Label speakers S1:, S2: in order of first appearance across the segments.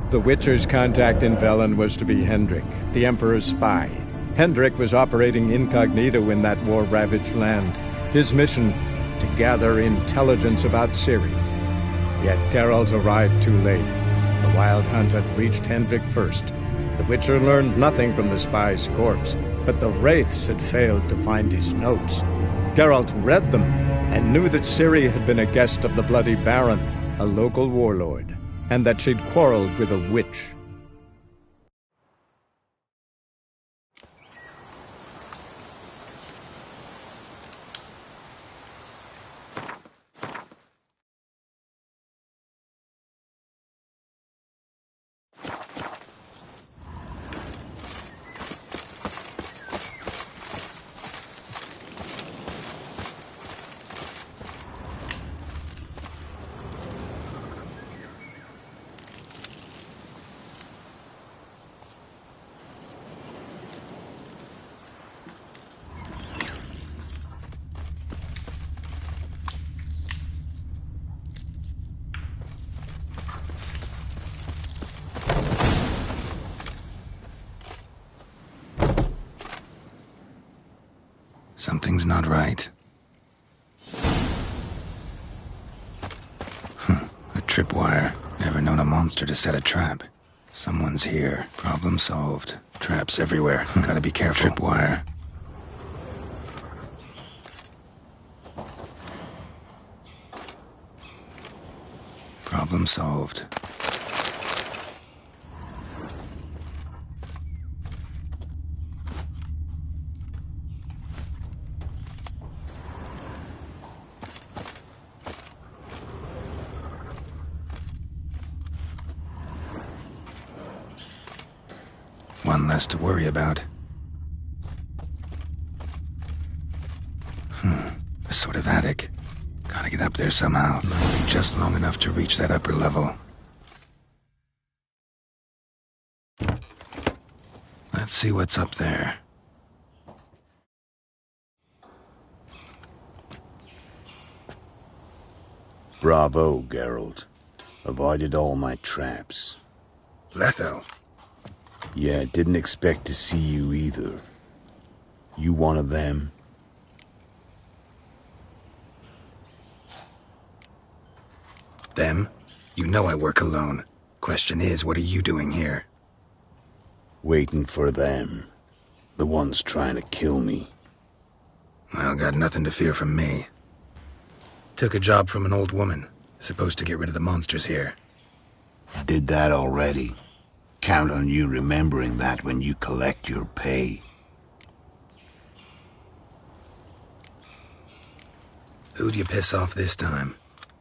S1: The Witcher's contact in Velen was to be Hendrik, the Emperor's spy. Hendrik was operating incognito in that war-ravaged land. His mission, to gather intelligence about Ciri. Yet Geralt arrived too late. The Wild Hunt had reached Hendrik first. The Witcher learned nothing from the spy's corpse, but the Wraiths had failed to find his notes. Geralt read them, and knew that Ciri had been a guest of the Bloody Baron, a local warlord, and that she'd quarreled with a witch.
S2: Something's not right. A tripwire. Never known a monster to set a trap. Someone's here. Problem solved. Traps everywhere. Gotta be careful. Tripwire. Problem solved. One less to worry about. A sort of attic. Gotta get up there somehow. Must be just long enough to reach that upper level. Let's see what's up there.
S3: Bravo, Geralt. Avoided all my traps.
S2: Letho.
S3: Yeah, didn't expect to see you either. You one of them?
S2: Them? You know I work alone. Question is, what are you doing here?
S3: Waiting for them. The ones trying to kill me.
S2: Well, got nothing to fear from me. Took a job from an old woman. Supposed to get rid of the monsters here.
S3: Did that already. Count on you remembering that when you collect your pay.
S2: Who'd you piss off this time?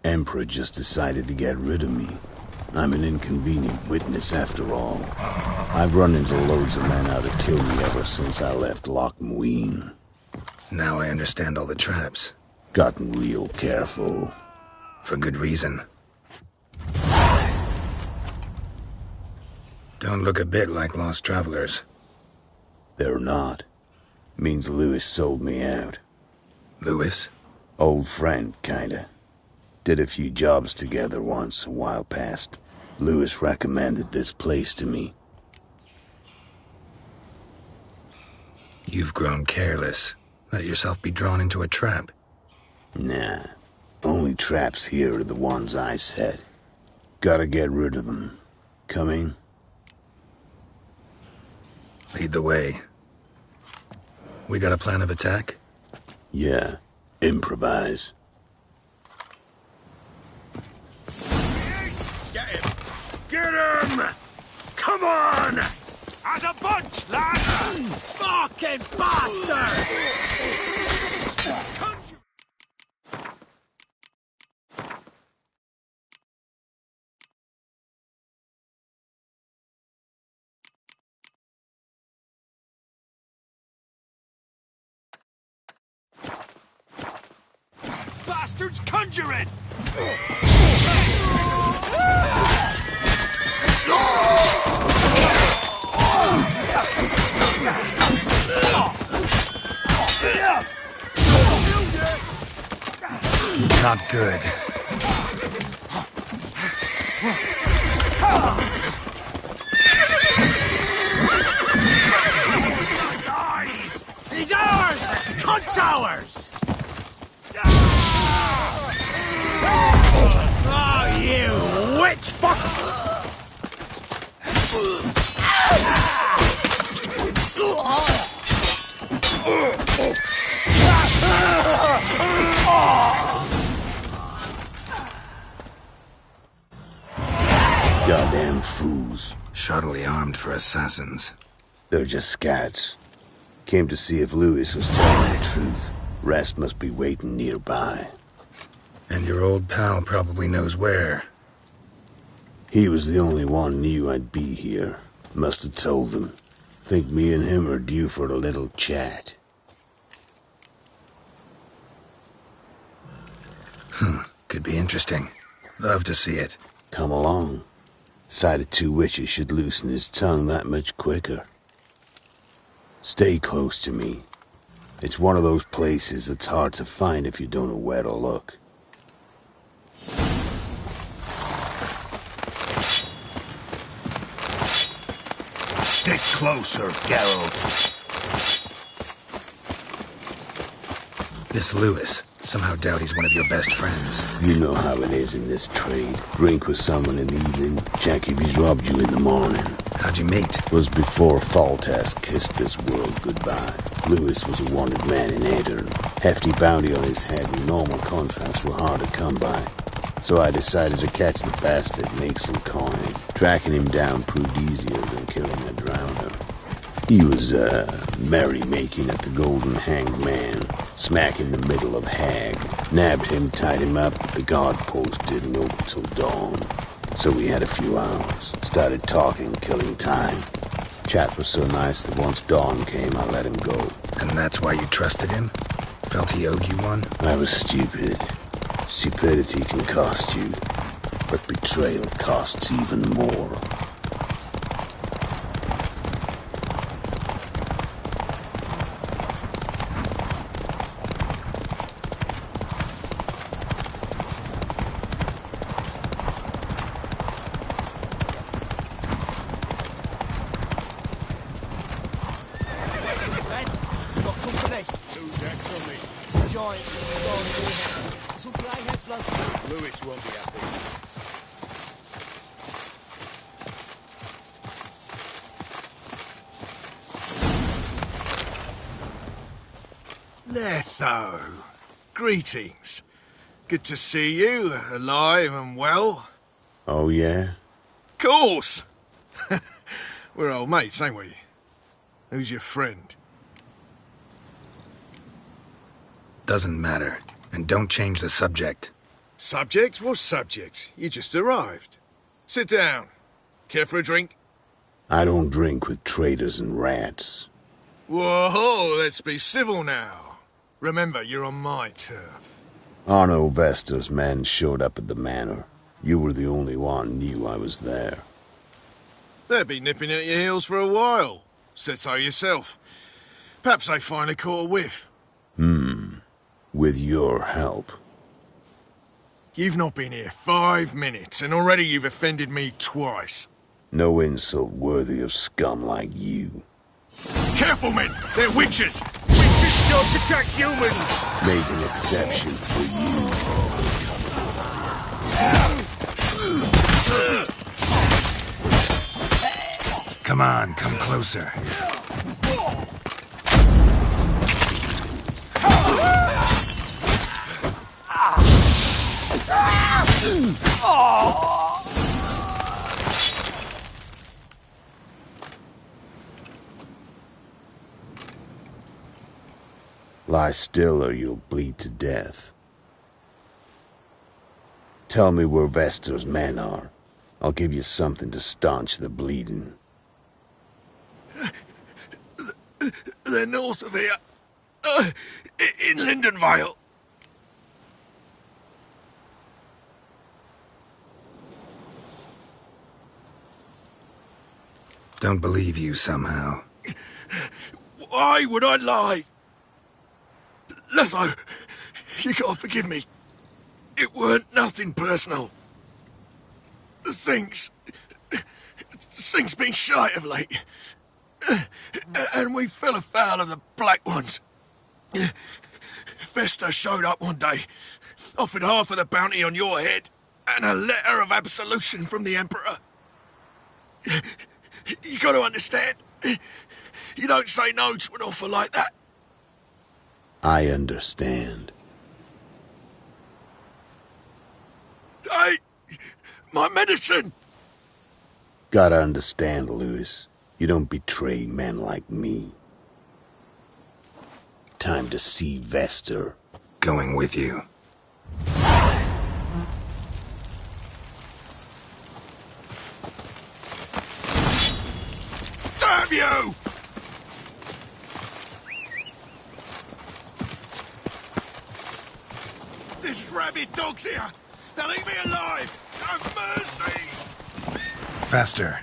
S3: Emperor just decided to get rid of me. I'm an inconvenient witness after all. I've run into loads of men out to kill me ever since I left Loch Muin.
S2: Now I understand all the traps.
S3: Gotten real careful.
S2: For good reason. Don't look a bit like lost travelers.
S3: They're not. Means Lewis sold me out.
S2: Lewis?
S3: Old friend, kinda. Did a few jobs together once, a while past. Lewis recommended this place to me.
S2: You've grown careless. Let yourself be drawn into a trap.
S3: Nah. Only traps here are the ones I set. Gotta get rid of them. Coming?
S2: Lead the way. We got a plan of attack?
S3: Yeah. Improvise.
S4: Get him! Get him! Come on! As a bunch, lad! Fucking bastard! Bastards conjuring!
S2: Not good.
S4: cunt's ours! Oh, you witch fuck!
S3: Goddamn fools.
S2: Shoddily armed for assassins.
S3: They're just scats. Came to see if Lewis was telling the truth. Rest must be waiting nearby.
S2: And your old pal probably knows where.
S3: He was the only one knew I'd be here. Must have told them. Think me and him are due for a little chat.
S2: Could be interesting. Love to see it.
S3: Come along. Sight of two witches should loosen his tongue that much quicker. Stay close to me. It's one of those places that's hard to find if you don't know where to look.
S4: Stick closer, Geralt.
S2: This Lewis. Somehow doubt he's one of your best friends.
S3: You know how it is in this trade. Drink with someone in the evening, check if he's robbed you in the morning.
S2: How'd you meet?
S3: Was before Faltas kissed this world goodbye. Lewis was a wanted man in Aedirn. Hefty bounty on his head and normal contracts were hard to come by. So I decided to catch the bastard, make some coin. Tracking him down proved easier than killing a drowner. He was, merrymaking at the Golden Hanged Man, smack in the middle of Hag. Nabbed him, tied him up, but the guard post didn't open till dawn. So we had a few hours. Started talking, killing time. Chat was so nice that once dawn came, I let him go.
S2: And that's why you trusted him? Felt he owed you one?
S3: I was stupid. Stupidity can cost you, but betrayal costs even more.
S4: Lewis won't be happy. Letho, greetings. Good to see you, alive and well.
S3: Oh, yeah?
S4: Course! We're old mates, ain't we? Who's your friend?
S2: Doesn't matter. And don't change the subject.
S4: Subject? What subject? You just arrived. Sit down. Care for a drink?
S3: I don't drink with traitors and rats.
S4: Whoa, let's be civil now. Remember, you're on my turf.
S3: Arno Vestor's men showed up at the manor. You were the only one knew I was there.
S4: They'll be nipping at your heels for a while. Said so yourself. Perhaps they finally caught a whiff.
S3: With your help.
S4: You've not been here 5 minutes, and already you've offended me twice.
S3: No insult worthy of scum like you.
S4: Careful, men! They're witches! Witches don't attack humans!
S3: Make an exception for you.
S2: Come on, come closer.
S3: Lie still or you'll bleed to death. Tell me where Vestor's men are. I'll give you something to staunch the bleeding.
S4: They're north of here. In Lindenvale.
S2: Don't believe you somehow.
S4: Why would I lie? Letho, you gotta forgive me. It weren't nothing personal. Things been shite of late. And we fell afoul of the Black Ones. Vesta showed up one day, offered half of the bounty on your head, and a letter of absolution from the Emperor. You got to understand, you don't say no to an offer like that.
S3: I understand.
S4: Hey, my medicine!
S3: Gotta understand, Lewis. You don't betray men like me. Time to see Vester.
S2: Going with you.
S4: Damn you! This rabid dog's here! They'll eat me alive! Have mercy!
S2: Faster.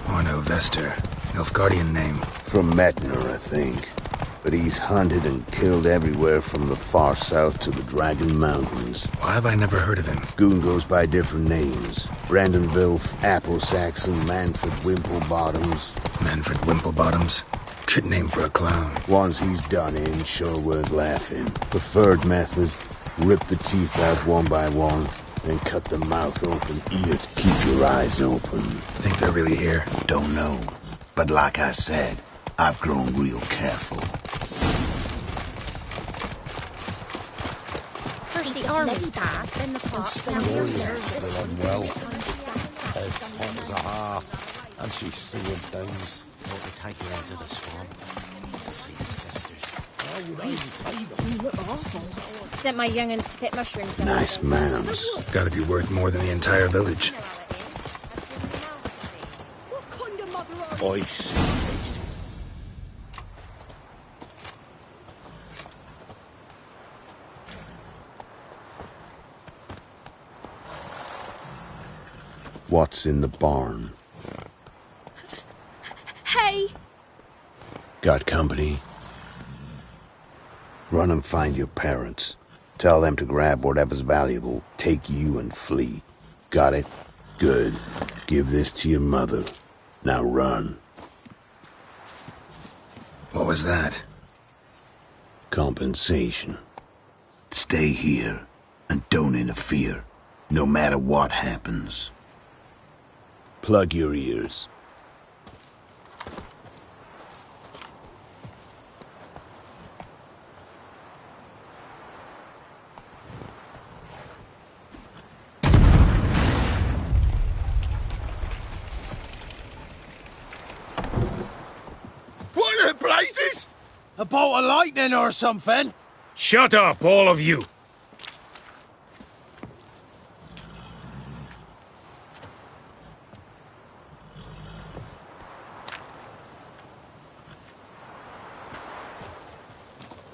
S2: Orno Vester. Nilfgaardian name.
S3: From Metner, I think. But he's hunted and killed everywhere from the far south to the Dragon Mountains.
S2: Why have I never heard of him?
S3: Goon goes by different names. Brandon Vilf, Apple Saxon, Manfred Wimplebottoms.
S2: Manfred Wimplebottoms? Good name for a clown.
S3: Ones he's done in sure weren't laughing. Preferred method, rip the teeth out one by one, then cut the mouth open, eat it, keep your eyes open.
S2: Think they're really here?
S3: Don't know. But like I said, I've grown real careful.
S5: First the army's path, then the plots, now the others.
S6: Well, head's hot as a half, and she's seeing things.
S7: Want to take her out of the swamp. See the sisters.
S6: How would I repay them?
S5: You look awful. Sent my young'uns to pick mushrooms.
S3: Nice mounds.
S2: Gotta be worth more than the entire village.
S6: I see.
S3: What's in the barn?
S5: Hey!
S3: Got company? Run and find your parents. Tell them to grab whatever's valuable, take you and flee. Got it? Good. Give this to your mother. Now run.
S2: What was that?
S3: Compensation. Stay here and don't interfere, no matter what happens. Plug your ears.
S4: What the blazes?
S6: A bolt of lightning or something?
S4: Shut up, all of you!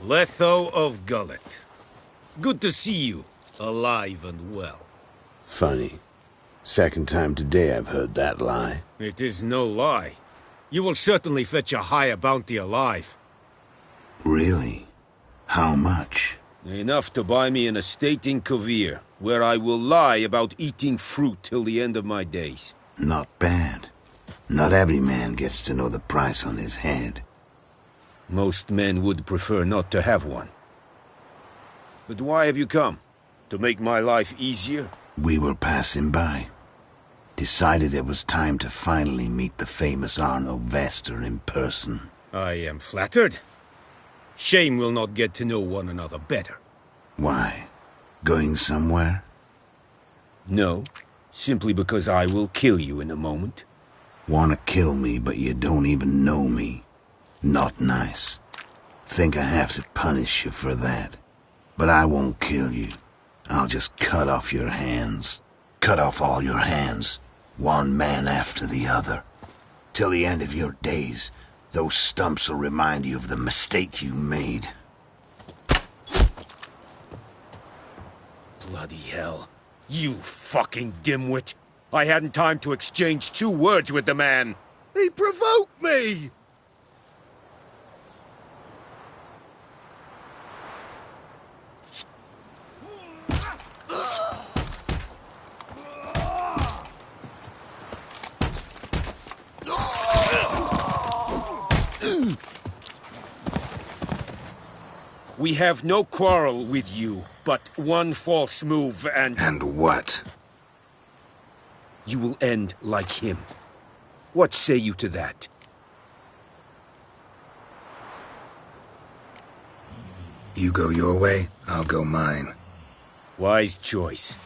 S4: Letho of Gullet. Good to see you, alive and well.
S3: Funny. Second time today I've heard that lie.
S4: It is no lie. You will certainly fetch a higher bounty alive.
S3: Really? How much?
S8: Enough to buy me an estate in Kovir, where I will lie about eating fruit till the end of my days.
S3: Not bad. Not every man gets to know the price on his head.
S8: Most men would prefer not to have one. But why have you come? To make my life easier?
S3: We were passing by. Decided it was time to finally meet the famous Arno Vester in person.
S4: I am flattered. Shame we'll not get to know one another better.
S3: Why? Going somewhere?
S8: No, simply because I will kill you in a moment.
S3: Wanna kill me, but you don't even know me. Not nice. Think I have to punish you for that. But I won't kill you. I'll just cut off your hands. Cut off all your hands. One man after the other. Till the end of your days, those stumps will remind you of the mistake you made.
S8: Bloody hell. You fucking dimwit. I hadn't time to exchange 2 words with the man.
S4: He provoked me!
S8: We have no quarrel with you, but one false move and...
S2: And what?
S8: You will end like him. What say you to that?
S2: You go your way, I'll go mine.
S8: Wise choice.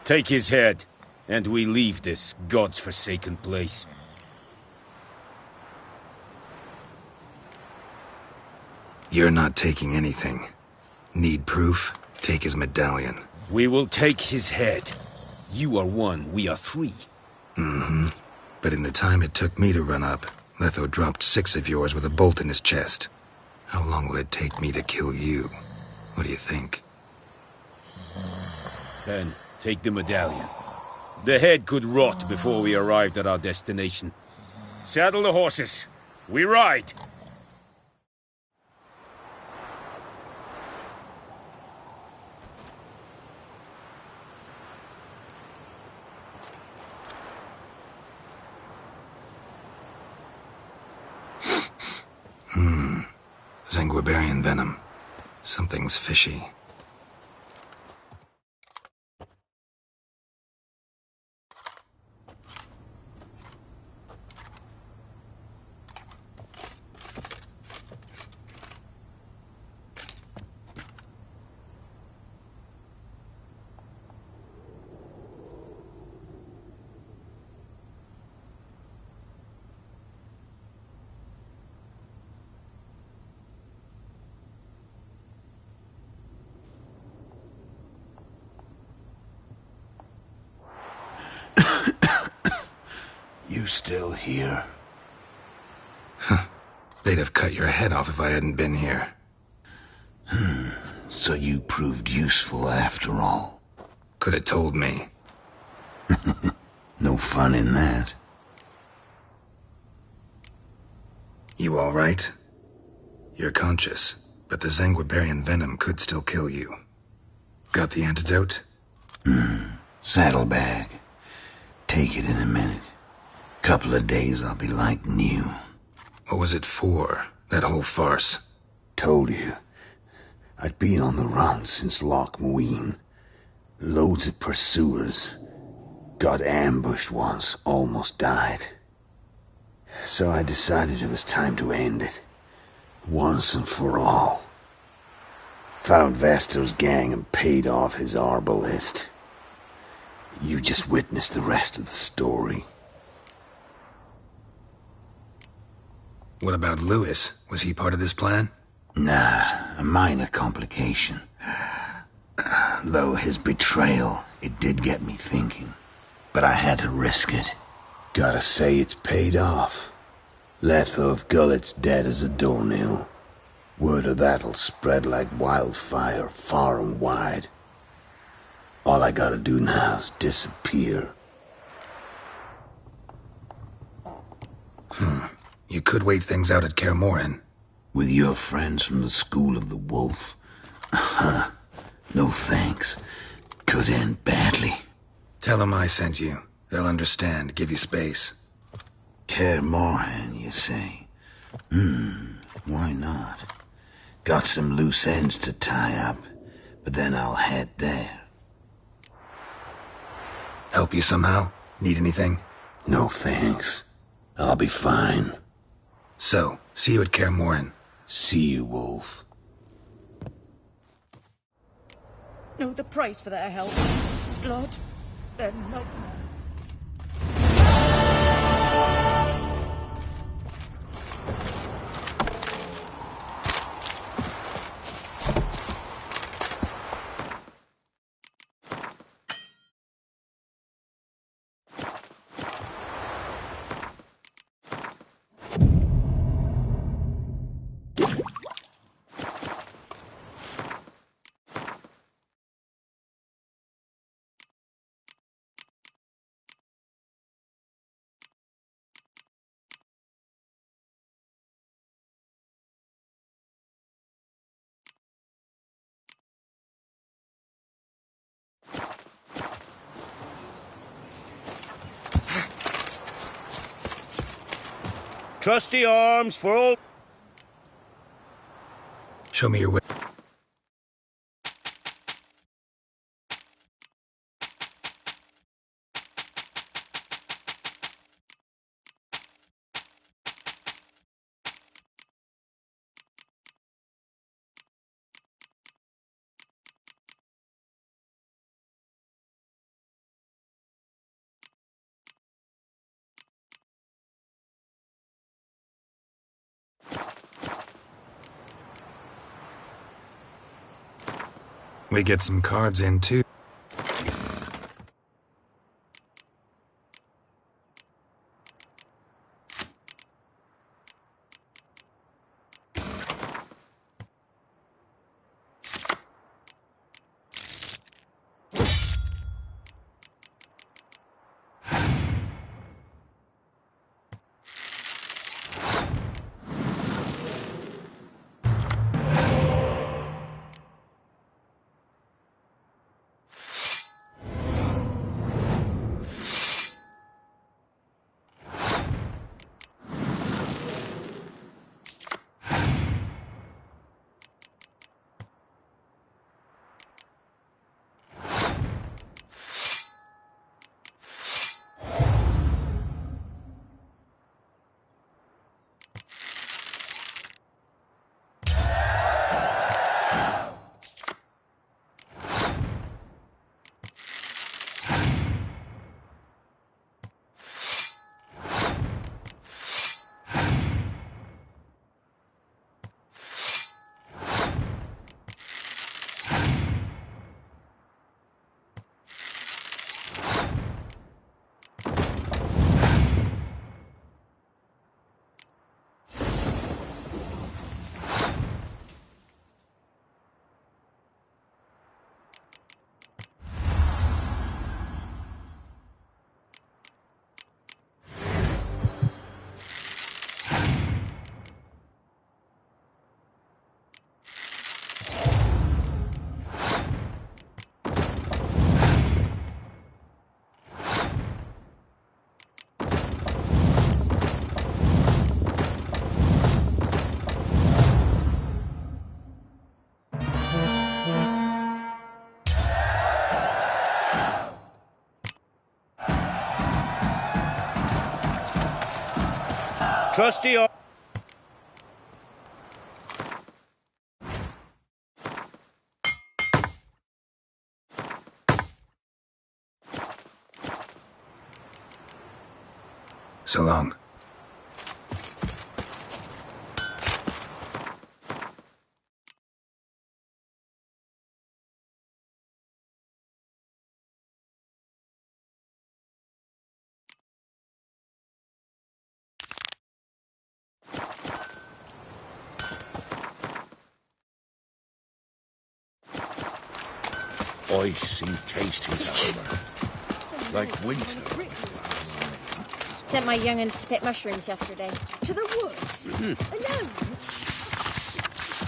S8: Take his head, and we leave this God's forsaken place.
S2: You're not taking anything. Need proof? Take his medallion.
S8: We will take his head. You are one, we are three.
S2: Mm-hmm. But in the time it took me to run up, Letho dropped 6 of yours with a bolt in his chest. How long will it take me to kill you? What do you think?
S8: Then, take the medallion. The head could rot before we arrived at our destination. Saddle the horses. We ride!
S2: Zanguibarian venom. Something's fishy.
S3: You still here?
S2: They'd have cut your head off if I hadn't been here.
S3: So you proved useful after all.
S2: Could have told me.
S3: No fun in that.
S2: You all right? You're conscious, but the Zanguibarian venom could still kill you. Got the antidote?
S3: Saddlebag. Take it in a minute. Couple of days I'll be like new.
S2: What was it for, that whole farce?
S3: Told you. I'd been on the run since Loch Muin. Loads of pursuers. Got ambushed once, almost died. So I decided it was time to end it. Once and for all. Found Vasto's gang and paid off his arbalist. You just witnessed the rest of the story.
S2: What about Lewis? Was he part of this plan?
S3: Nah, a minor complication. Though his betrayal, it did get me thinking. But I had to risk it. Gotta say it's paid off. Letho of Gullet's dead as a doornail. Word of that'll spread like wildfire far and wide. All I gotta do now is disappear.
S2: You could wait things out at Kaer Morhen.
S3: With your friends from the School of the Wolf? No thanks. Could end badly.
S2: Tell them I sent you. They'll understand, give you space.
S3: Kaer Morhen, you say? Why not? Got some loose ends to tie up, but then I'll head there.
S2: Help you somehow? Need anything?
S3: No thanks. I'll be fine.
S2: So, see you at Kaer Morhen.
S3: See you, Wolf.
S5: Know the price for their help. Blood. They're not...
S8: Trusty arms for all...
S2: Show me your way. We get some cards in, too.
S8: Trusty or...
S2: So long.
S6: Ice encased his armor, like winter.
S9: Sent my young'uns to pick mushrooms yesterday.
S5: To the woods? Alone?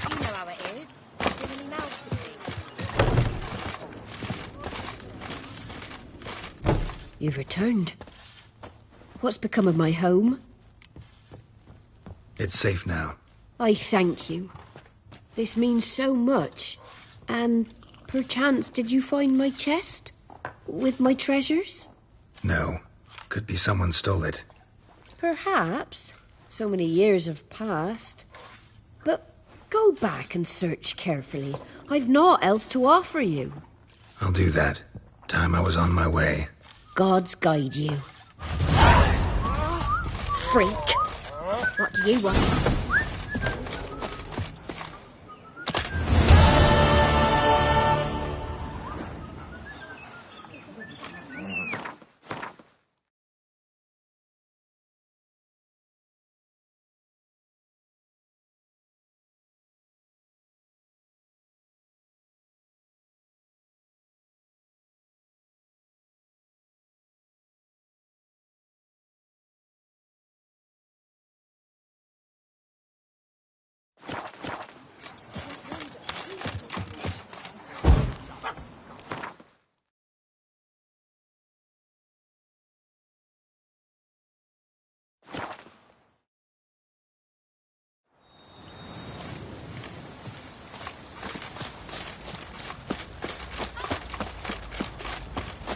S9: You know how it is. Too many mouths to feed.
S10: You've returned. What's become of my home?
S2: It's safe now.
S10: I thank you. This means so much. And perchance did you find my chest? With my treasures?
S2: No. Could be someone stole it.
S10: Perhaps. So many years have passed. But go back and search carefully. I've naught else to offer you.
S2: I'll do that. Time I was on my way.
S10: Gods guide you. Freak. What do you want?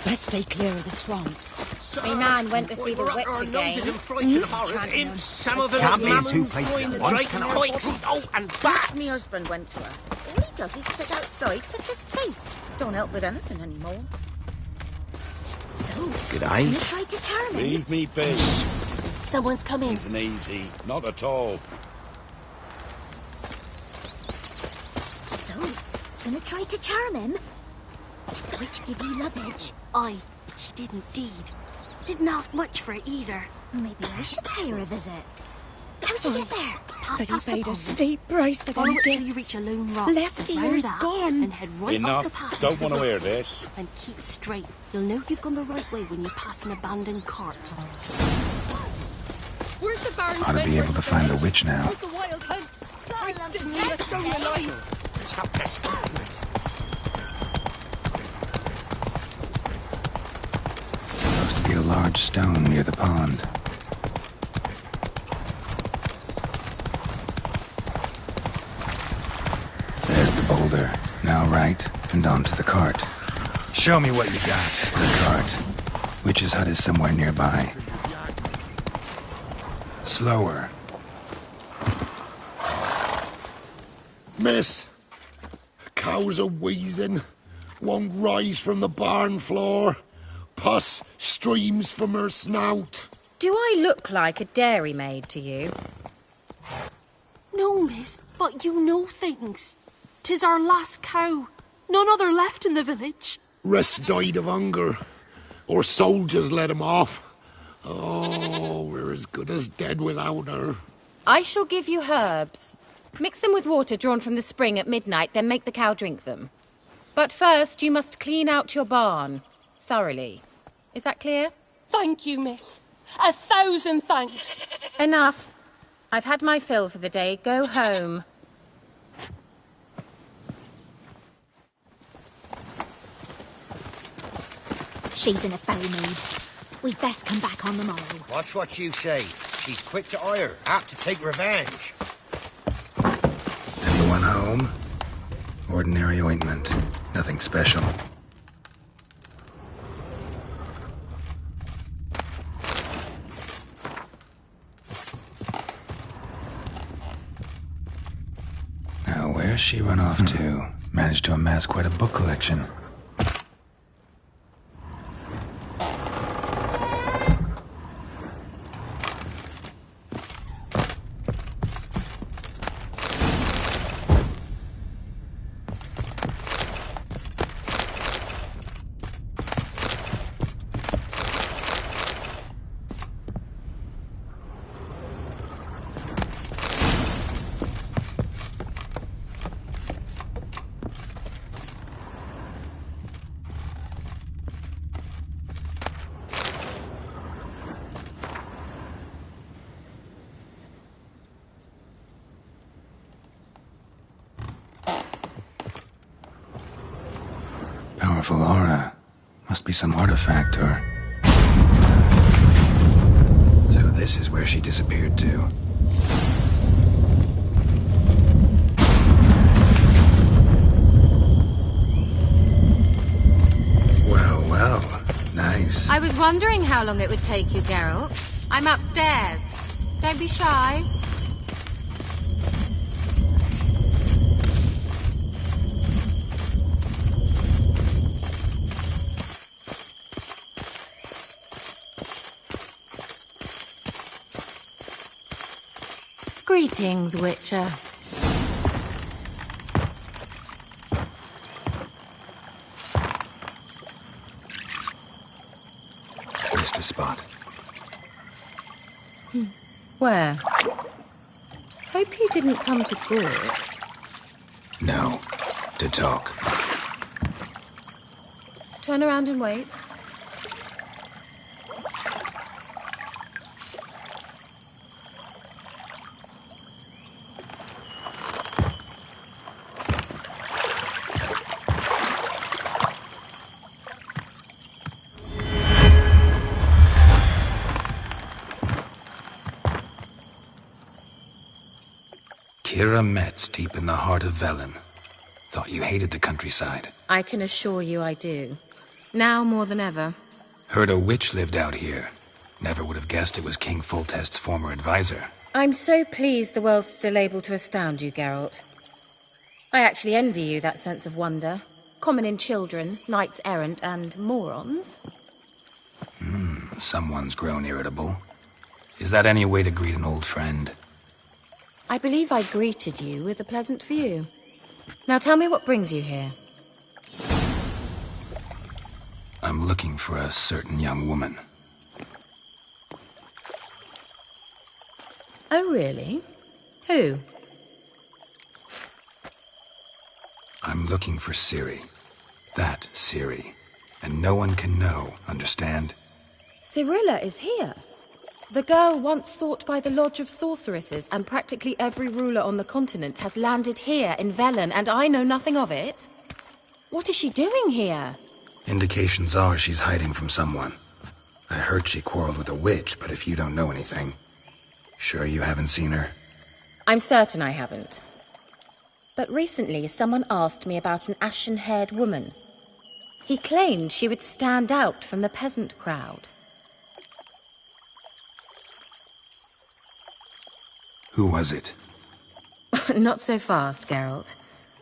S5: Best stay clear of the swamps.
S9: My nan went to see the witch again.
S7: Imps, some of them can't be in two places at once, can I? Oh, and bats!
S5: My husband went to her. All he does is sit outside, pick his teeth. Don't help with anything anymore. So,
S7: G'day.
S5: you tried to charm him?
S6: Leave me be.
S9: Someone's coming.
S6: Isn't easy. Not at all.
S5: So,
S9: Gonna try to charm him? Did the witch give you luggage?
S11: Aye, she did indeed. Didn't ask much for it either.
S9: Maybe I should pay her a visit. How'd you get there?
S11: Path
S12: But he
S11: past the
S12: paid a
S11: pond.
S12: steep price for
S11: Follow
S12: them
S11: it till
S12: gifts.
S11: you reach a lone rock.
S12: Left
S11: Go round
S12: ear's
S11: that
S12: gone.
S11: And head right off the path.
S4: Don't
S11: into the
S4: want to hear
S11: woods.
S4: this.
S11: And keep straight. You'll know you've gone the right way when you pass an abandoned cart.
S13: Where's the Baron's
S2: Ought to be able to find the witch now.
S13: Where's the wild hunt? I didn't need a soul alive.
S7: Stop this.
S2: Supposed to be a large stone near the pond. There's the boulder. Now right, and onto the cart. Show me what you got. The cart. Witch's hut is somewhere nearby. Slower.
S6: Miss, cows are wheezing, won't rise from the barn floor. Pus streams from her snout.
S5: Do I look like a dairymaid to you?
S11: No, miss, but you know things. 'Tis our last cow. None other left in the village.
S6: Rest died of hunger, or soldiers let him off. Oh, we're as good as dead without her.
S5: I shall give you herbs. Mix them with water drawn from the spring at midnight, then make the cow drink them. But first, you must clean out your barn. Thoroughly. Is that clear?
S13: Thank you, miss. 1,000 thanks.
S5: Enough. I've had my fill for the day. Go home.
S9: She's in a foul mood. We'd best come back on the morrow.
S7: Watch what you say. She's quick to ire, apt to take revenge.
S2: Anyone home? Ordinary ointment. Nothing special. Now, where's she run off to? Managed to amass quite a book collection. Powerful aura. Must be some artifact or... So this is where she disappeared to. Well, well. Nice.
S5: I was wondering how long it would take you, Geralt. I'm upstairs. Don't be shy. Greetings, Witcher.
S2: Missed a spot.
S5: Where? Hope you didn't come to court.
S2: No. To talk.
S5: Turn around and wait.
S2: Kira Metz, deep in the heart of Velen. Thought you hated the countryside.
S5: I can assure you I do. Now more than ever.
S2: Heard a witch lived out here. Never would have guessed it was King Foltest's former advisor.
S5: I'm so pleased the world's still able to astound you, Geralt. I actually envy you that sense of wonder. Common in children, knights errant, and morons.
S2: Someone's grown irritable. Is that any way to greet an old friend?
S5: I believe I greeted you with a pleasant view. Now tell me what brings you here.
S2: I'm looking for a certain young woman.
S5: Oh, really? Who?
S2: I'm looking for Ciri. That Ciri. And no one can know, understand?
S5: Cirilla is here. The girl once sought by the Lodge of Sorceresses, and practically every ruler on the continent has landed here in Velen, and I know nothing of it. What is she doing here?
S2: Indications are she's hiding from someone. I heard she quarreled with a witch, but if you don't know anything, sure you haven't seen her?
S5: I'm certain I haven't. But recently someone asked me about an ashen-haired woman. He claimed she would stand out from the peasant crowd.
S2: Who was it?
S5: Not so fast, Geralt.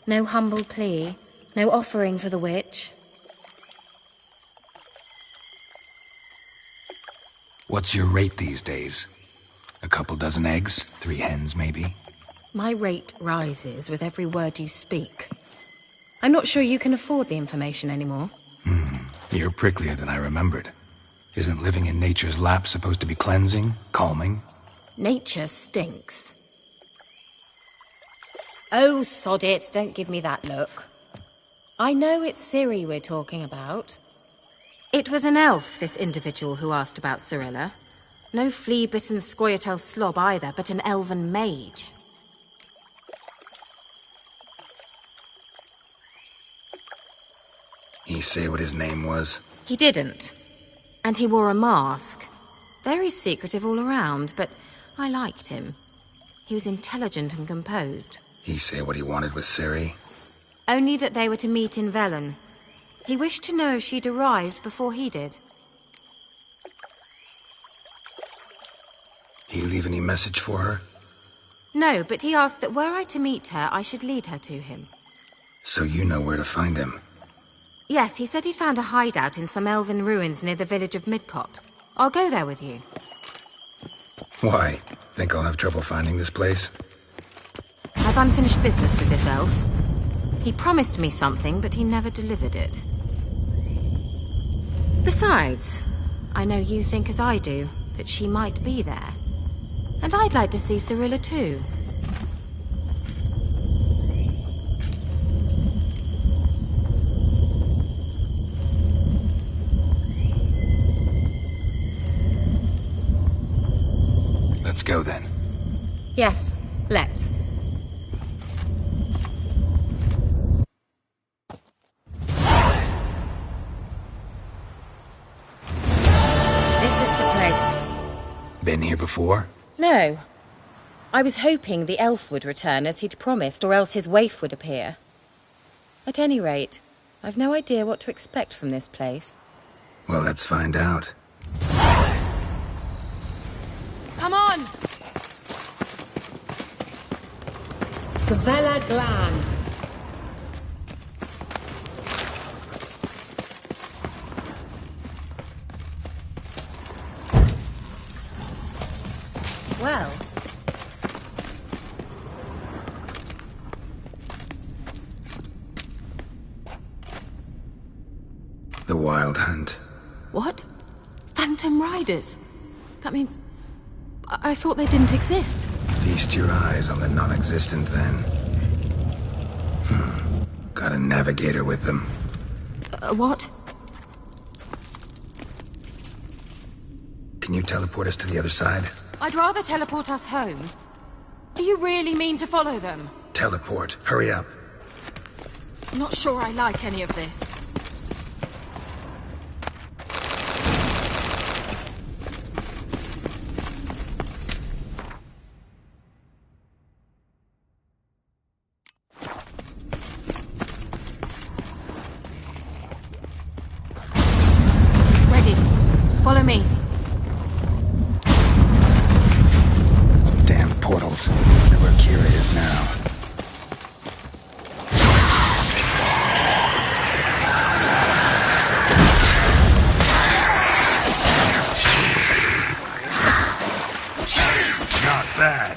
S5: No humble plea, no offering for the witch.
S2: What's your rate these days? A couple dozen eggs? 3 hens, maybe?
S5: My rate rises with every word you speak. I'm not sure you can afford the information anymore.
S2: You're pricklier than I remembered. Isn't living in nature's lap supposed to be cleansing, calming?
S5: Nature stinks. Oh, sod it, don't give me that look. I know it's Ciri we're talking about. It was an elf, this individual who asked about Cirilla. No flea-bitten Scoia'tael slob either, but an elven mage.
S2: He say what his name was?
S5: He didn't. And he wore a mask. Very secretive all around, but I liked him. He was intelligent and composed.
S2: He say what he wanted with Ciri?
S5: Only that they were to meet in Velen. He wished to know if she'd arrived before he did.
S2: He leave any message for her?
S5: No, but he asked that were I to meet her, I should lead her to him.
S2: So you know where to find him?
S5: Yes, he said he'd found a hideout in some elven ruins near the village of Midcopse. I'll go there with you.
S2: Why? Think I'll have trouble finding this place?
S5: I've unfinished business with this elf. He promised me something, but he never delivered it. Besides, I know you think as I do, that she might be there. And I'd like to see Cirilla too.
S2: Let's go then.
S5: Yes, let's. This is the place.
S2: Been here before?
S5: No. I was hoping the elf would return as he'd promised, or else his waif would appear. At any rate, I've no idea what to expect from this place.
S2: Well, let's find out.
S5: Come on! Gavella Glan. Well.
S2: The Wild Hunt.
S11: What? Phantom Riders? That means... I thought they didn't exist.
S2: Feast your eyes on the non-existent, then. Got a navigator with them.
S11: What?
S2: Can you teleport us to the other side?
S5: I'd rather teleport us home. Do you really mean to follow them?
S2: Teleport. Hurry up.
S5: I'm not sure I like any of this. Follow me.
S2: Damn portals. Look where Kira is now.
S4: Not bad.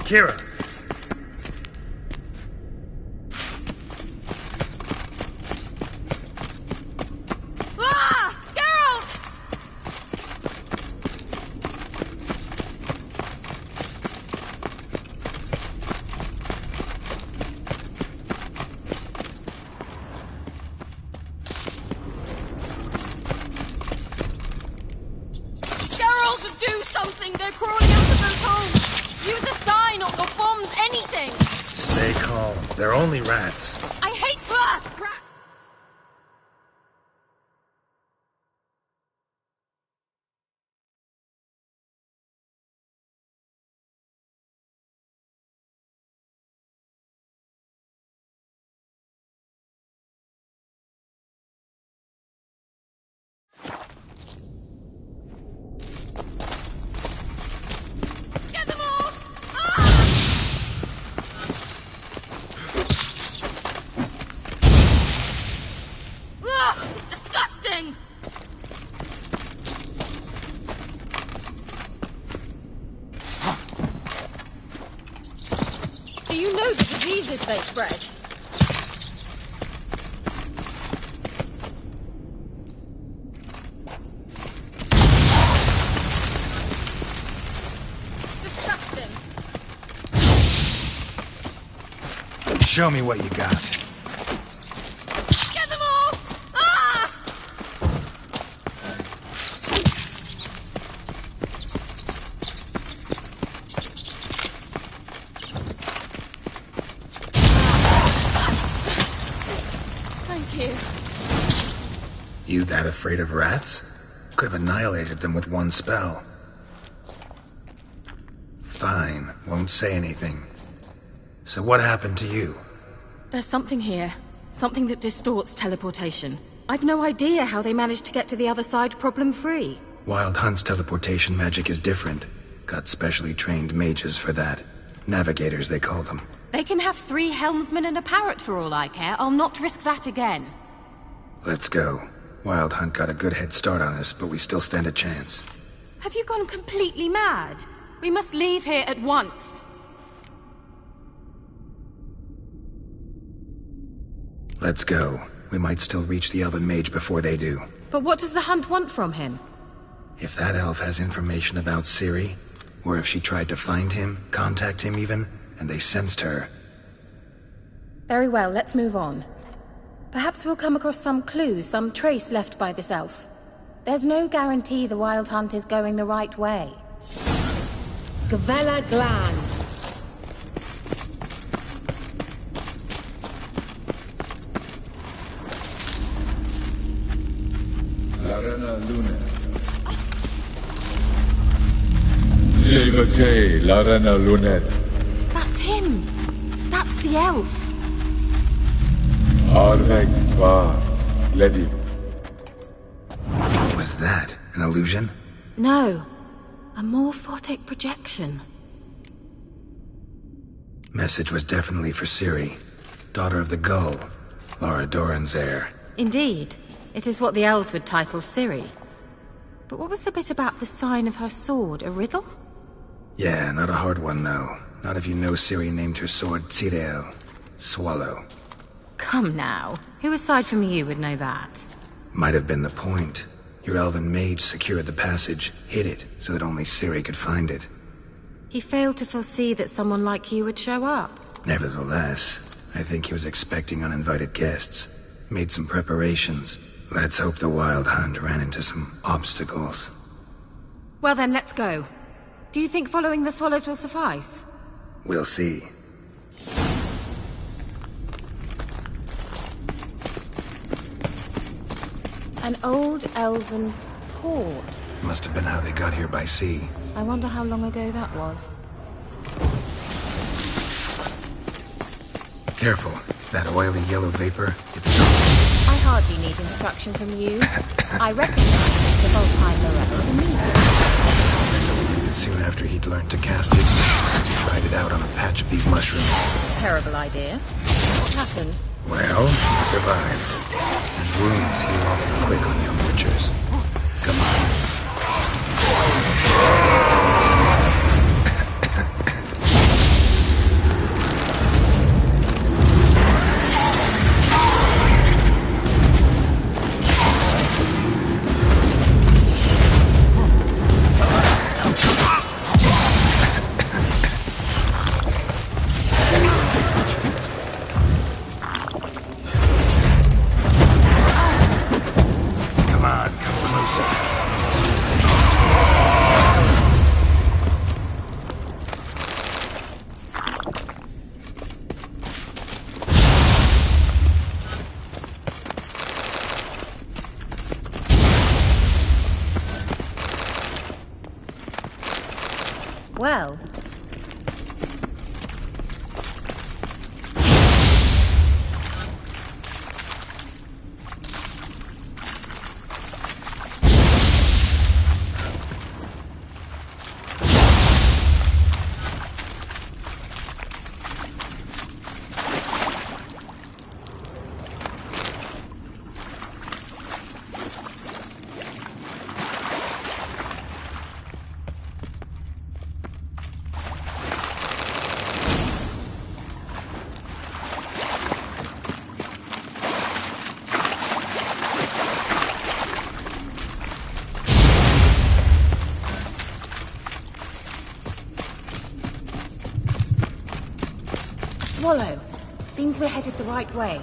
S12: Kira.
S5: Ah! Geralt! Geralt, do something! They're crawling out of those holes! Use a sign or bombs, anything!
S12: Stay calm. They're only rats.
S5: I hate rats! Get them all! Ah! Ugh, it's disgusting! Do you know the diseases they spread? Disgusting!
S2: Show me what you got.
S5: Get them all! Ah! Thank you.
S2: You that afraid of rats? Could have annihilated them with one spell. Fine, won't say anything. So what happened to you?
S5: There's something here. Something that distorts teleportation. I've no idea how they managed to get to the other side problem-free.
S2: Wild Hunt's teleportation magic is different. Got specially trained mages for that. Navigators, they call them.
S5: They can have 3 helmsmen and a parrot for all I care. I'll not risk that again.
S2: Let's go. Wild Hunt got a good head start on us, but we still stand a chance.
S5: Have you gone completely mad? We must leave here at once.
S2: Let's go. We might still reach the Elven Mage before they do.
S5: But what does the Hunt want from him?
S2: If that elf has information about Ciri, or if she tried to find him, contact him even, and they sensed her.
S5: Very well, let's move on. Perhaps we'll come across some clues, some trace left by this elf. There's no guarantee the Wild Hunt is going the right way.
S10: Gavella Glan.
S14: Larena Lunet. Silvate, Larena Lunet.
S5: That's him! That's the elf!
S14: Arvek Tvar, Ledi.
S2: What was that? An illusion?
S5: No. A morphotic projection.
S2: Message was definitely for Ciri. Daughter of the Gull. Lara Doran's heir.
S5: Indeed. It is what the elves would title Ciri. But what was the bit about the sign of her sword? A riddle?
S2: Yeah, not a hard one, though. Not if you know Ciri named her sword Tirel. Swallow.
S5: Come now. Who aside from you would know that?
S2: Might have been the point. Your elven mage secured the passage, hid it, so that only Ciri could find it.
S5: He failed to foresee that someone like you would show up.
S2: Nevertheless, I think he was expecting uninvited guests. Made some preparations. Let's hope the Wild Hunt ran into some obstacles.
S5: Well then, let's go. Do you think following the swallows will suffice?
S2: We'll see.
S5: An old elven port.
S2: Must have been how they got here by sea.
S5: I wonder how long ago that was.
S2: Careful. That oily yellow vapor, it's toxic.
S5: I hardly need instruction from you. I recognize the Volpine Morel immediately.
S2: Soon after he'd learned to cast his magic, he tried it out on a patch of these mushrooms.
S5: Terrible idea. What happened?
S2: Well, he survived. And wounds heal awfully quick on young witchers. Come on.
S5: Well. Swallow. Seems we're headed the right way.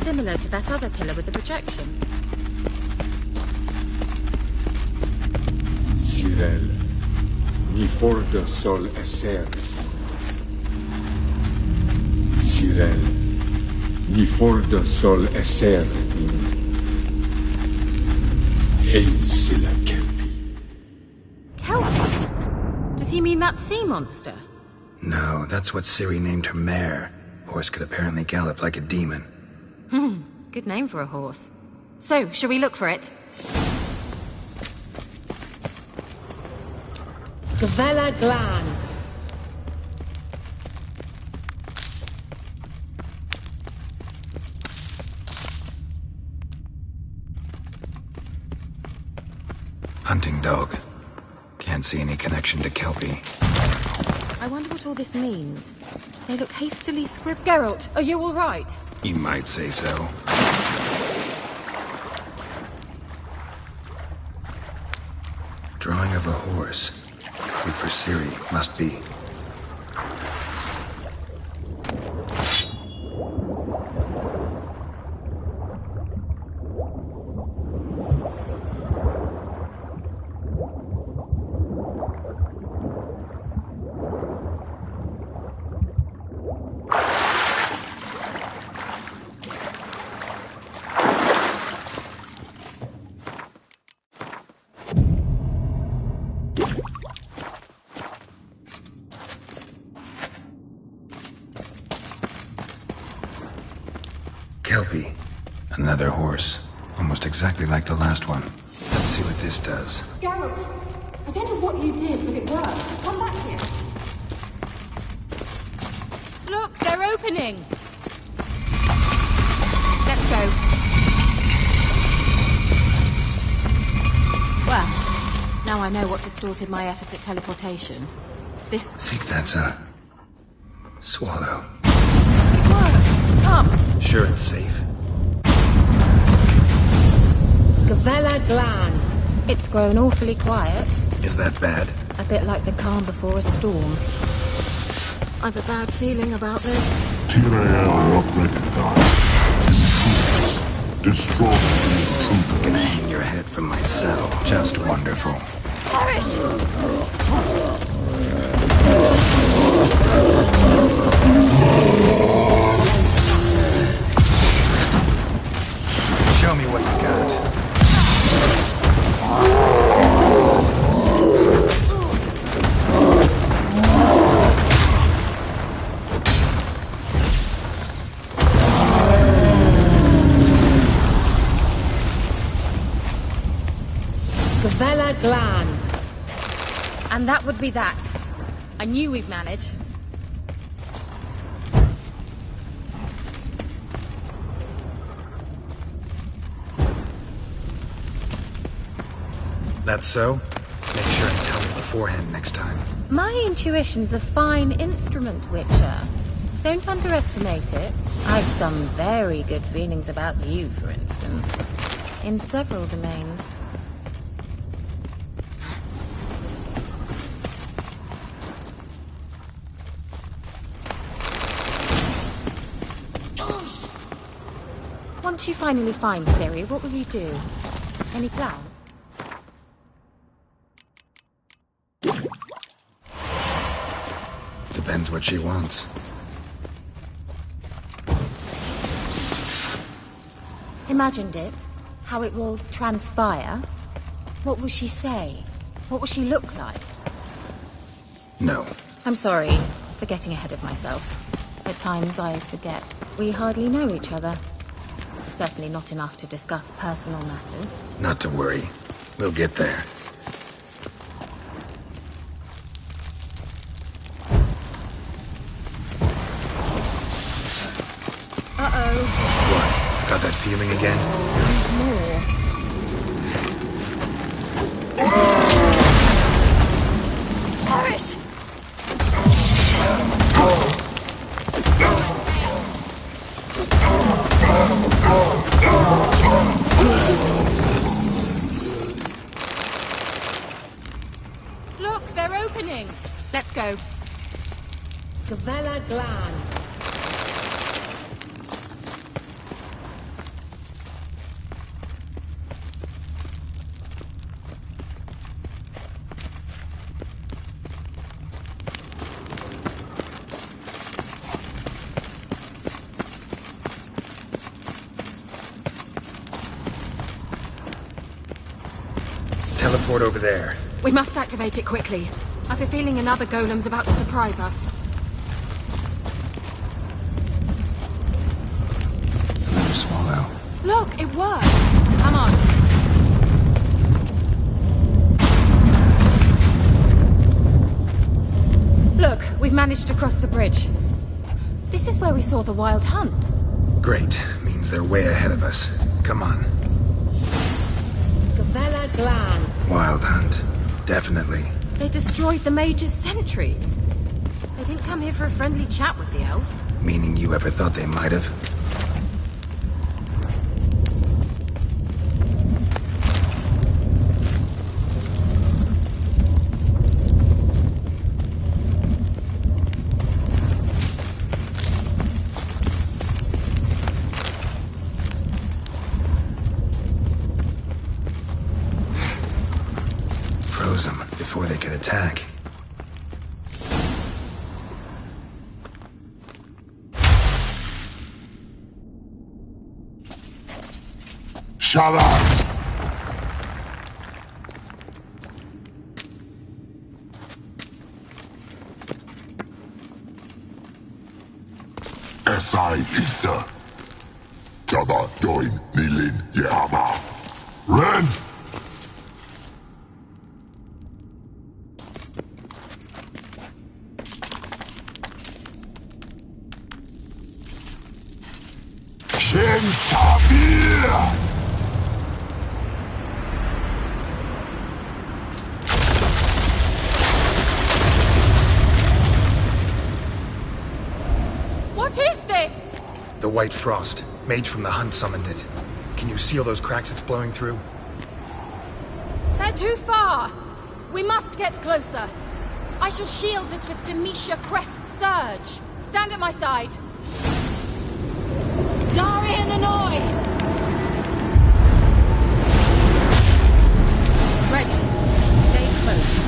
S5: Similar to that other pillar with the projection.
S14: Cyril, ni forda sol esser. Cyril, ni forda sol esser. Eisila Kelpie.
S5: Kelpie? Does he mean that sea monster?
S2: No, that's what Ciri named her mare. Horse could apparently gallop like a demon.
S5: Good name for a horse. So, shall we look for it?
S10: Gavella Glan.
S2: Hunting dog. Can't see any connection to Kelpie.
S5: I wonder what all this means. They look hastily scribbled. Geralt, are you all right?
S2: You might say so. Drawing of a horse. Good for Ciri, must be. Kelpie. Another horse. Almost exactly like the last one. Let's see what this does.
S11: Geralt, I don't know what you did, but it worked. Come back here.
S5: Look, they're opening! Let's go. Well, now I know what distorted my effort at teleportation. This...
S2: I think that's a... swallow.
S5: It worked! Come!
S2: Sure it's safe?
S10: Gavella Glan.
S5: It's grown awfully quiet.
S2: Is that bad?
S5: A bit like the calm before a storm. I've a bad feeling about this.
S6: Destroy the intruder.
S2: Gonna hang your head from my saddle. Just wonderful. Show me what you got.
S5: Gavella Glan. And that would be that. I knew we'd manage.
S2: That's so? Make sure and tell me beforehand next time.
S5: My intuition's a fine instrument, Witcher. Don't underestimate it. I've some very good feelings about you, for instance. In several domains. Once you finally find Ciri, what will you do? Any plan?
S2: Depends what she wants.
S5: Imagined it. How it will transpire. What will she say? What will she look like?
S2: No.
S5: I'm sorry for getting ahead of myself. At times I forget. We hardly know each other. Certainly not enough to discuss personal matters.
S2: Not to worry. We'll get there.
S5: Uh-oh.
S2: What? Got that feeling again?
S5: Boris! Look, they're opening. Let's go. Gavella Glan.
S2: Teleport over there.
S11: We must activate it quickly. I have a feeling another golem's about to surprise us.
S2: Another swallow.
S11: Look, it worked!
S5: Come on. Look, we've managed to cross the bridge. This is where we saw the wild hunt.
S2: Great. Means they're way ahead of us. Come on.
S5: Gavella Glan.
S2: Wild hunt. Definitely.
S5: They destroyed the Mage's sentries. They didn't come here for a friendly chat with the elf.
S2: Meaning you ever thought they might have? Froze them before they could attack.
S6: Shut up! Esai Isa. Tada doin nilin yama. Ren! Shen Tabir!
S5: What is this?
S2: The White Frost. Mage from the hunt summoned it. Can you see all those cracks it's blowing through?
S5: They're too far. We must get closer. I shall shield us with Demetia Crest's surge. Stand at my side. Lari and Annoy! ready. Stay close.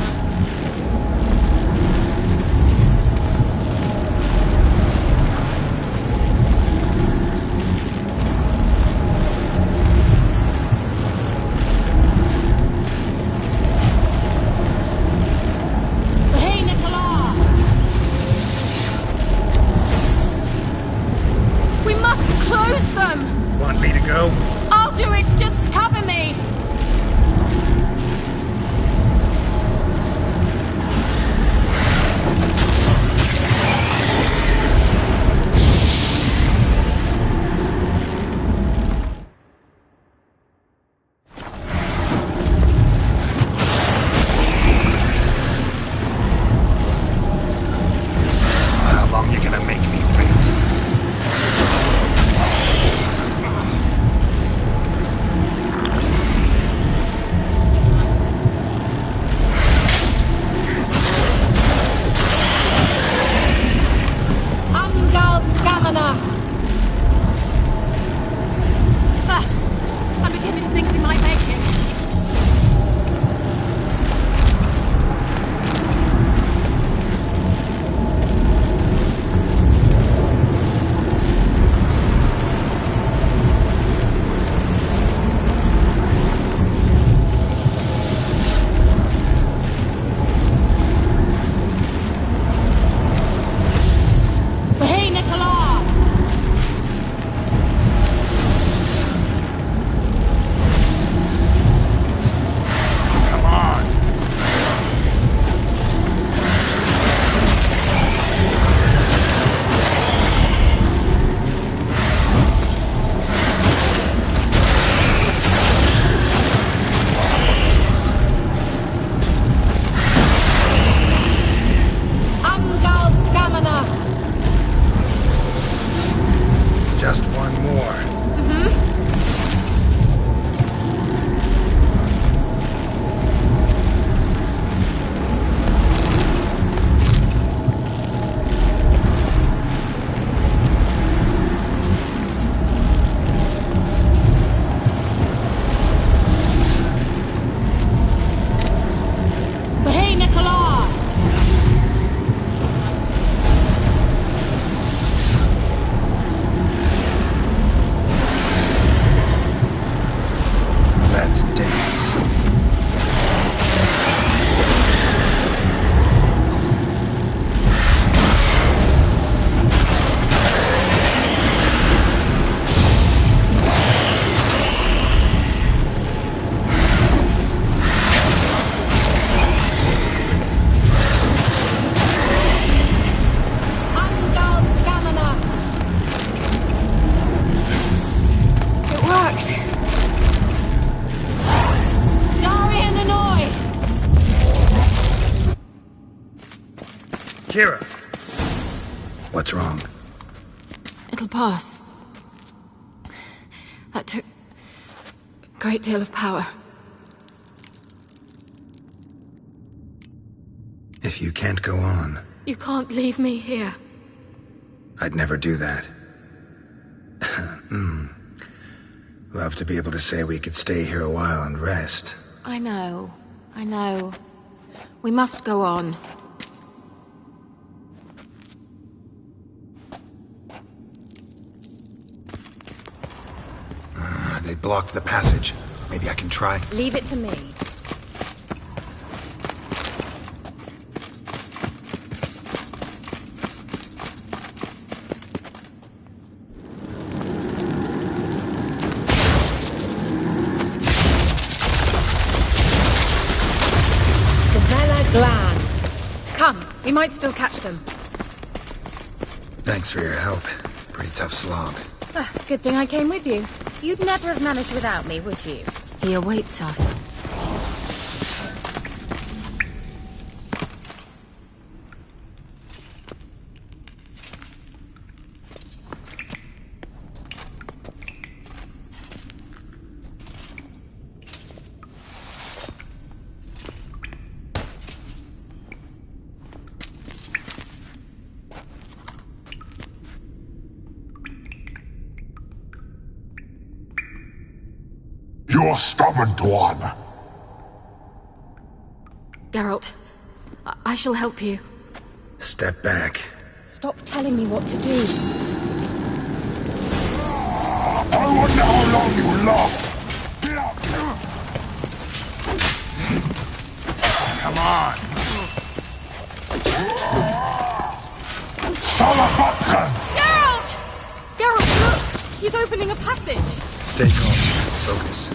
S12: Want me to go?
S5: I'll do it! Just cover me!
S2: How long you gonna make me wait?
S5: I'm beginning to think we might make it. Hey, Nicola!
S12: Come on!
S5: Amgal Scamina!
S12: Just one more.
S5: Hey, Nicola!
S2: Let's dance.
S5: Amgal Scamina! It worked! Darian Hanoi!
S12: Kira,
S2: What's wrong?
S11: It'll pass. That took a great deal of power.
S2: If you can't go on,
S11: You can't leave me here.
S2: I'd never do that. Love to be able to say we could stay here a while and rest.
S11: I know. We must go on.
S2: They blocked the passage. Maybe I can try.
S5: Leave it to me. Savannah Glan. Come, we might still catch them.
S2: Thanks for your help. Pretty tough slog.
S5: Good thing I came with you. You'd never have managed without me, would you?
S11: He awaits us.
S6: You're stubborn, Tuan.
S5: Geralt, I shall help you.
S2: Step back.
S5: Stop telling me what to do.
S6: I wonder how long you will last. Get up!
S12: Come on!
S5: Geralt! Geralt, look! He's opening a passage.
S2: Stay calm. Focus.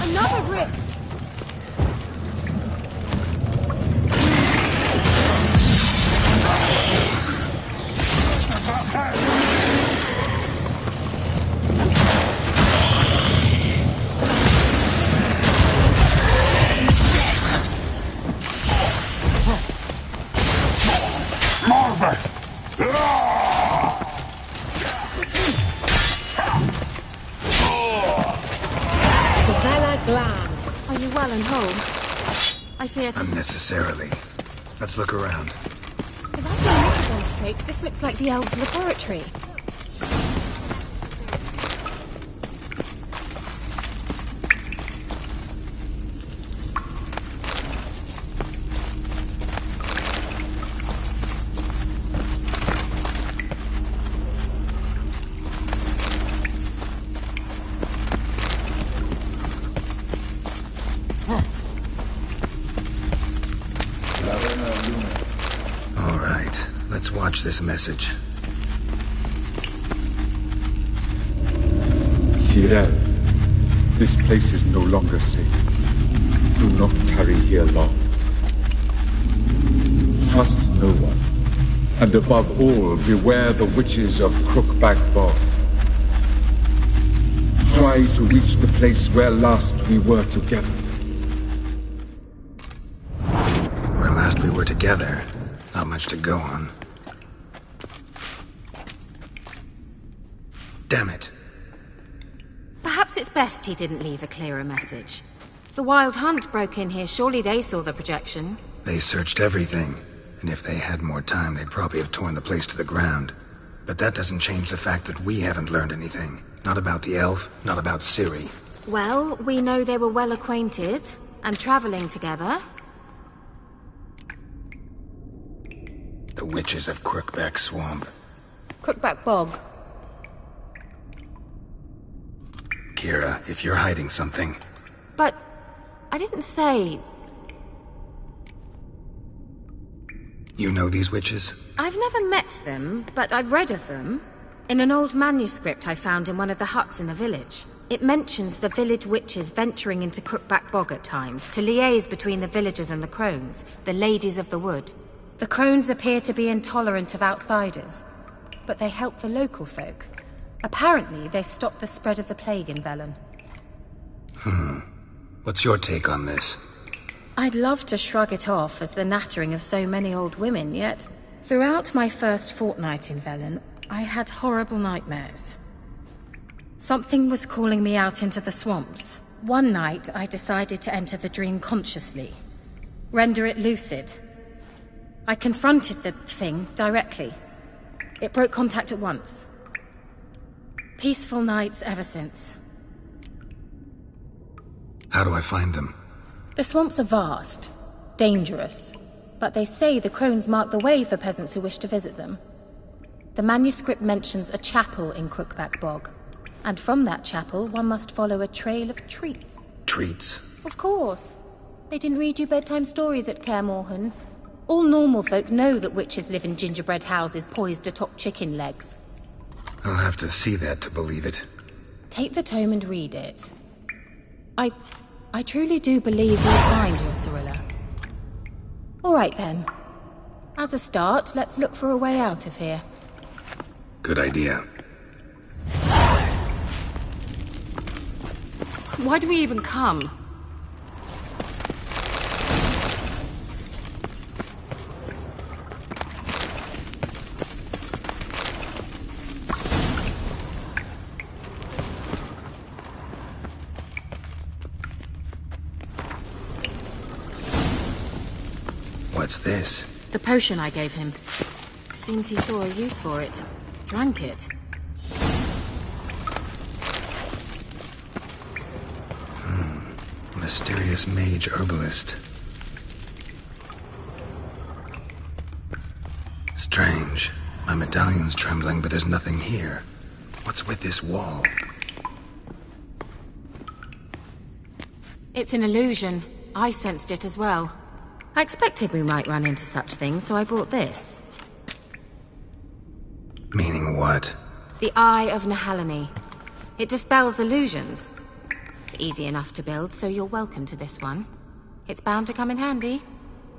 S5: Another rift! Are you well and whole? I feared...
S2: Unnecessarily. Let's look around.
S5: If I've been looking on straight, this looks like the elves' laboratory.
S2: All right, let's watch this message.
S14: Cyril, this place is no longer safe. Do not tarry here long. Trust no one. And above all, beware the witches of Crookback Bog. Try to reach the place where last we were together.
S2: Where last we were together, not much to go on. Damn it.
S5: Perhaps it's best he didn't leave a clearer message. The Wild Hunt broke in here. Surely they saw the projection.
S2: They searched everything, and if they had more time, they'd probably have torn the place to the ground. But that doesn't change the fact that we haven't learned anything. Not about the elf, not about Ciri.
S5: Well, we know they were well acquainted, and traveling together.
S2: The witches of Crookback Swamp.
S5: Crookback Bog.
S2: Kira, if you're hiding something...
S5: But I didn't say...
S2: You know these witches?
S5: I've never met them, but I've read of them. In an old manuscript I found in one of the huts in the village. It mentions the village witches venturing into Crookback Bog at times, to liaise between the villagers and the crones, the ladies of the wood. The crones appear to be intolerant of outsiders, but they help the local folk. Apparently, they stopped the spread of the plague in Velen.
S2: What's your take on this?
S5: I'd love to shrug it off as the nattering of so many old women, yet throughout my first fortnight in Velen, I had horrible nightmares. Something was calling me out into the swamps. One night, I decided to enter the dream consciously, render it lucid. I confronted the thing directly. It broke contact at once. Peaceful nights ever since.
S2: How do I find them?
S5: The swamps are vast, dangerous, but they say the crones mark the way for peasants who wish to visit them. The manuscript mentions a chapel in Crookback Bog, and from that chapel one must follow a trail of treats.
S2: Treats?
S5: Of course. They didn't read you bedtime stories at Kaer Morhen. All normal folk know that witches live in gingerbread houses poised atop chicken legs.
S2: I'll have to see that to believe it.
S5: Take the tome and read it. I truly do believe you'll find your Cirilla. All right then. As a start, let's look for a way out of here.
S2: Good idea.
S5: Why do we even come?
S2: this?
S5: The potion I gave him. Seems he saw a use for it. Drank it.
S2: Mysterious mage herbalist. Strange. My medallion's trembling, but there's nothing here. What's with this wall?
S5: It's an illusion. I sensed it as well. I expected we might run into such things, so I brought this.
S2: Meaning what?
S5: The Eye of Nehaleni. It dispels illusions. It's easy enough to build, so you're welcome to this one. It's bound to come in handy.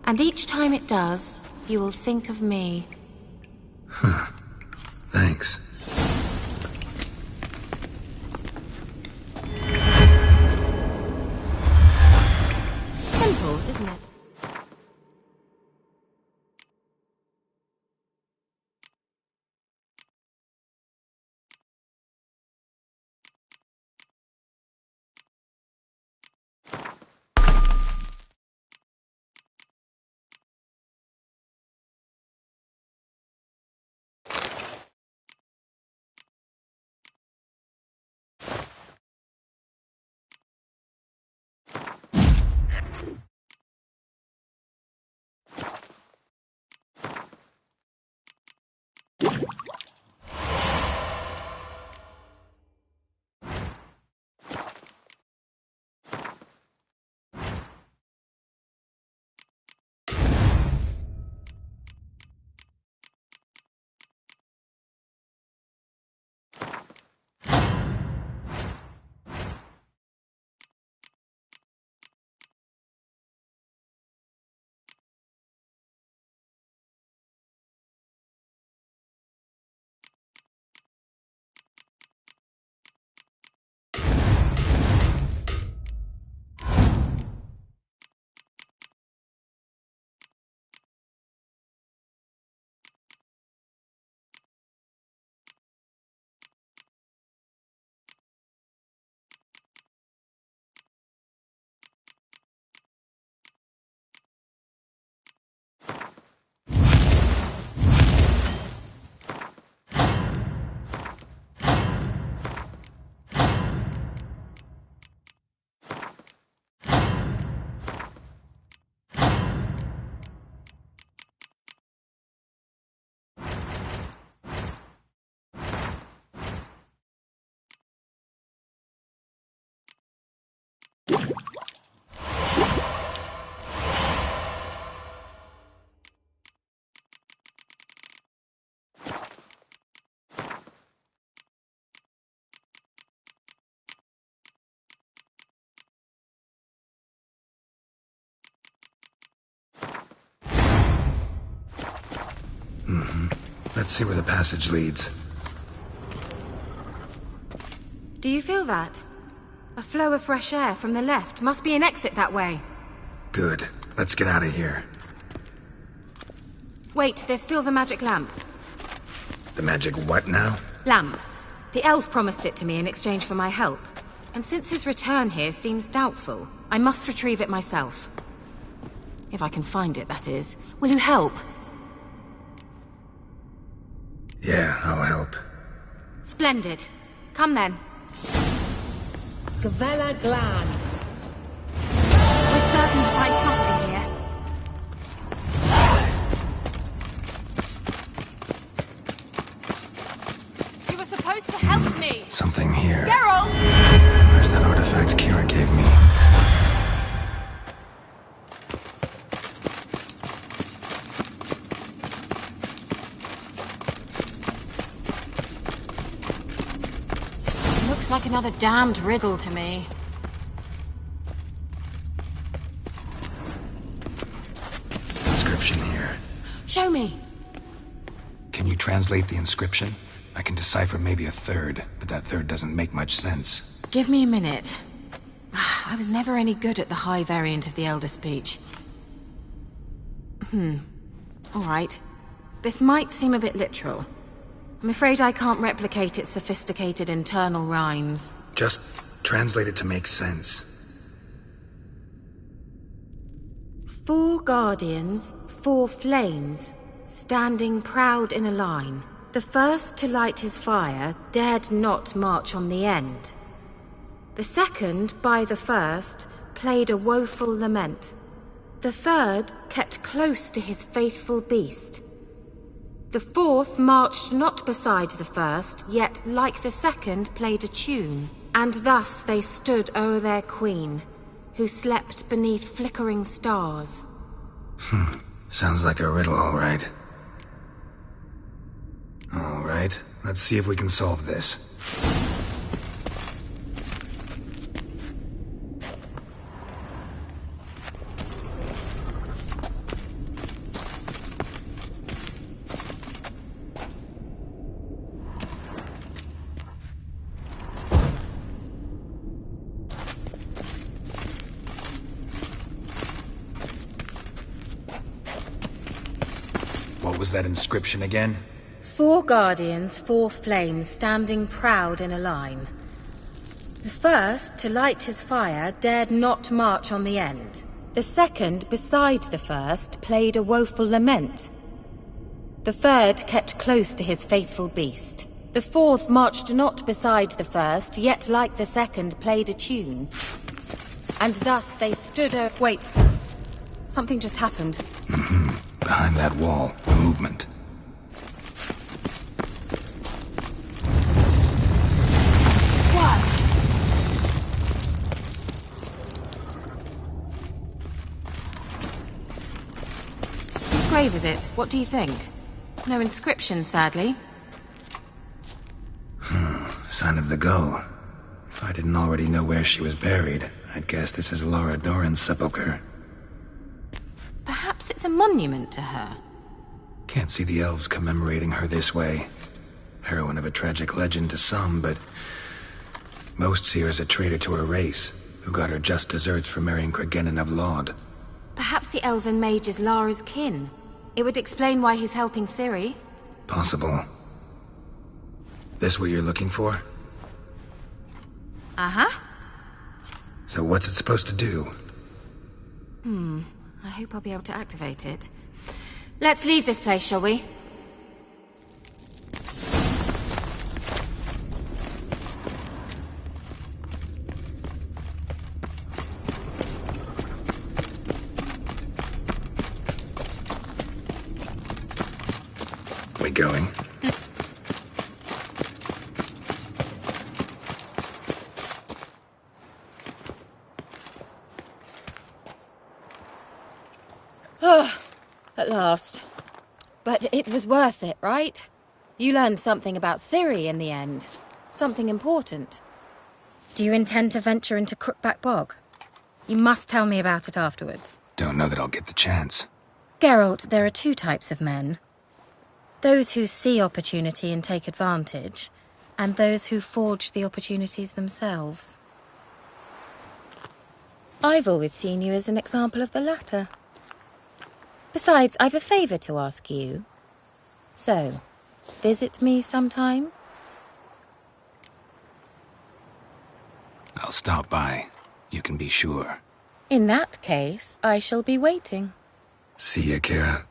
S5: And each time it does, you will think of me.
S2: Huh. Thanks.
S5: Simple, isn't it?
S2: Let's see where the passage leads.
S5: Do you feel that? A flow of fresh air from the left. Must be an exit that way.
S2: Good. Let's get out of here.
S5: Wait, there's still the magic lamp.
S2: The magic what now?
S5: Lamp. The elf promised it to me in exchange for my help. And since his return here seems doubtful, I must retrieve it myself. If I can find it, that is. Will you help?
S2: Yeah, I'll help.
S5: Splendid. Come then.
S10: Gavella Glan.
S5: We're certain to find something here. You were supposed to help me!
S2: Something here.
S5: Geralt!
S2: Where's that artifact Kira gave me?
S5: Looks like another damned riddle to me.
S2: Inscription here.
S5: Show me.
S2: Can you translate the inscription? I can decipher maybe a third, but that third doesn't make much sense.
S5: Give me a minute. I was never any good at the high variant of the Elder Speech. All right. This might seem a bit literal. I'm afraid I can't replicate its sophisticated internal rhymes.
S2: Just translate it to make sense.
S5: 4 guardians, 4 flames, standing proud in a line. The first to light his fire dared not march on the end. The second, by the first, played a woeful lament. The third kept close to his faithful beast. The fourth marched not beside the first, yet like the second played a tune. And thus they stood o'er their queen, who slept beneath flickering stars.
S2: Sounds like a riddle, all right. All right, let's see if we can solve this. What was that inscription again?
S5: 4 guardians, 4 flames, standing proud in a line. The first, to light his fire, dared not march on the end. The second, beside the first, played a woeful lament. The third kept close to his faithful beast. The fourth marched not beside the first, yet like the second played a tune. And thus they stood Wait. Something just happened.
S2: Behind that wall, a movement.
S5: Whose grave is it? What do you think? No inscription, sadly.
S2: Sign of the gull. If I didn't already know where she was buried, I'd guess this is Laura Doran's sepulcher.
S5: Perhaps it's a monument to her.
S2: Can't see the elves commemorating her this way. Heroine of a tragic legend to some, but most see her as a traitor to her race, who got her just deserts for marrying Cregennan of Laud.
S5: Perhaps the elven mage is Lara's kin. It would explain why he's helping Ciri.
S2: Possible. This what you're looking for?
S5: Uh-huh.
S2: So what's it supposed to do?
S5: I hope I'll be able to activate it. Let's leave this place, shall we?
S2: We going?
S5: At last. But it was worth it, right? You learned something about Ciri in the end. Something important. Do you intend to venture into Crookback Bog? You must tell me about it afterwards.
S2: Don't know that I'll get the chance.
S5: Geralt, there are 2 types of men. Those who see opportunity and take advantage, and those who forge the opportunities themselves. I've always seen you as an example of the latter. Besides, I've a favour to ask you. So, visit me sometime?
S2: I'll stop by. You can be sure.
S5: In that case, I shall be waiting.
S2: See ya, Kira.